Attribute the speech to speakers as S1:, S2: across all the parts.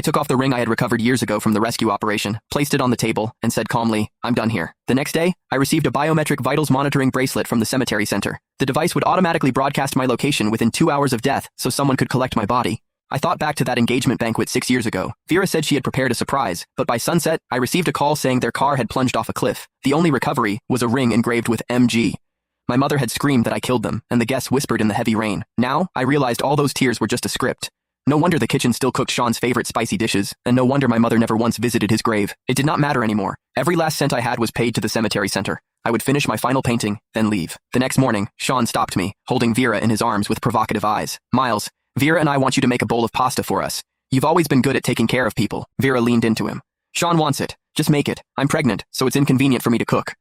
S1: I took off the ring I had recovered years ago from the rescue operation, placed it on the table, and said calmly, "I'm done here." The next day, I received a biometric vitals monitoring bracelet from the cemetery center. The device would automatically broadcast my location within 2 hours of death so someone could collect my body. I thought back to that engagement banquet 6 years ago. Vera said she had prepared a surprise, but by sunset, I received a call saying their car had plunged off a cliff. The only recovery was a ring engraved with MG. My mother had screamed that I killed them, and the guests whispered in the heavy rain. Now, I realized all those tears were just a script. No wonder the kitchen still cooked Sean's favorite spicy dishes, and no wonder my mother never once visited his grave. It did not matter anymore. Every last cent I had was paid to the cemetery center. I would finish my final painting, then leave. The next morning, Sean stopped me, holding Vera in his arms with provocative eyes. "Miles, Vera and I want you to make a bowl of pasta for us. You've always been good at taking care of people." Vera leaned into him. "Sean wants it. Just make it. I'm pregnant, so it's inconvenient for me to cook."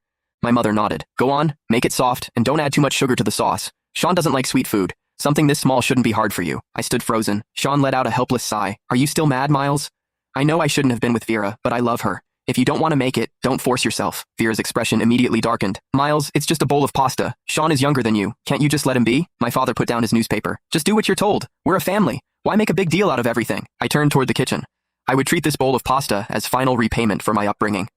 S1: My mother nodded. "Go on, make it soft, and don't add too much sugar to the sauce. Sean doesn't like sweet food. Something this small shouldn't be hard for you." I stood frozen. Sean let out a helpless sigh. "Are you still mad, Miles?" "I know I shouldn't have been with Vera, but I love her. If you don't want to make it, don't force yourself." Vera's expression immediately darkened. "Miles, it's just a bowl of pasta. Sean is younger than you. Can't you just let him be?" My father put down his newspaper. "Just do what you're told. We're a family. Why make a big deal out of everything?" I turned toward the kitchen. I would treat this bowl of pasta as final repayment for my upbringing.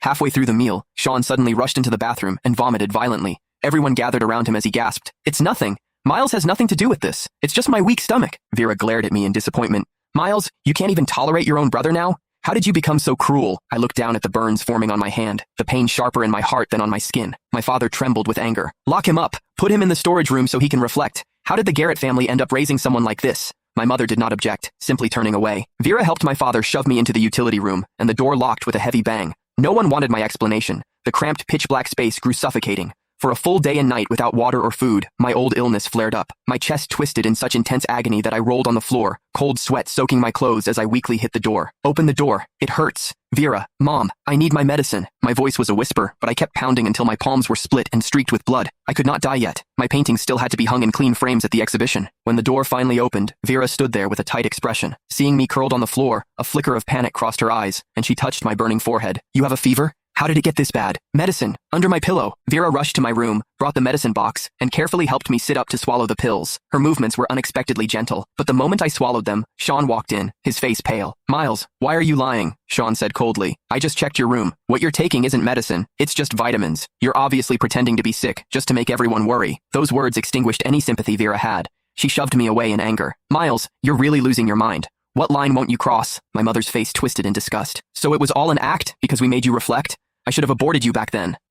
S1: Halfway through the meal, Sean suddenly rushed into the bathroom and vomited violently. Everyone gathered around him as he gasped, "It's nothing. Miles has nothing to do with this. It's just my weak stomach." Vera glared at me in disappointment. "Miles, you can't even tolerate your own brother now? How did you become so cruel?" I looked down at the burns forming on my hand, the pain sharper in my heart than on my skin. My father trembled with anger. "Lock him up. Put him in the storage room so he can reflect. How did the Garrett family end up raising someone like this?" My mother did not object, simply turning away. Vera helped my father shove me into the utility room, and the door locked with a heavy bang. No one wanted my explanation. The cramped, pitch-black space grew suffocating. For a full day and night without water or food, my old illness flared up. My chest twisted in such intense agony that I rolled on the floor, cold sweat soaking my clothes as I weakly hit the door. "Open the door. It hurts. Vera, Mom, I need my medicine." My voice was a whisper, but I kept pounding until my palms were split and streaked with blood. I could not die yet. My paintings still had to be hung in clean frames at the exhibition. When the door finally opened, Vera stood there with a tight expression. Seeing me curled on the floor, a flicker of panic crossed her eyes, and she touched my burning forehead. "You have a fever? How did it get this bad?" "Medicine. Under my pillow." Vera rushed to my room, brought the medicine box, and carefully helped me sit up to swallow the pills. Her movements were unexpectedly gentle, but the moment I swallowed them, Sean walked in, his face pale. "Miles, why are you lying?" Sean said coldly. "I just checked your room. What you're taking isn't medicine. It's just vitamins. You're obviously pretending to be sick, just to make everyone worry." Those words extinguished any sympathy Vera had. She shoved me away in anger. "Miles, you're really losing your mind. What line won't you cross?" My mother's face twisted in disgust. "So it was all an act, because we made you reflect? I should have aborted you back then."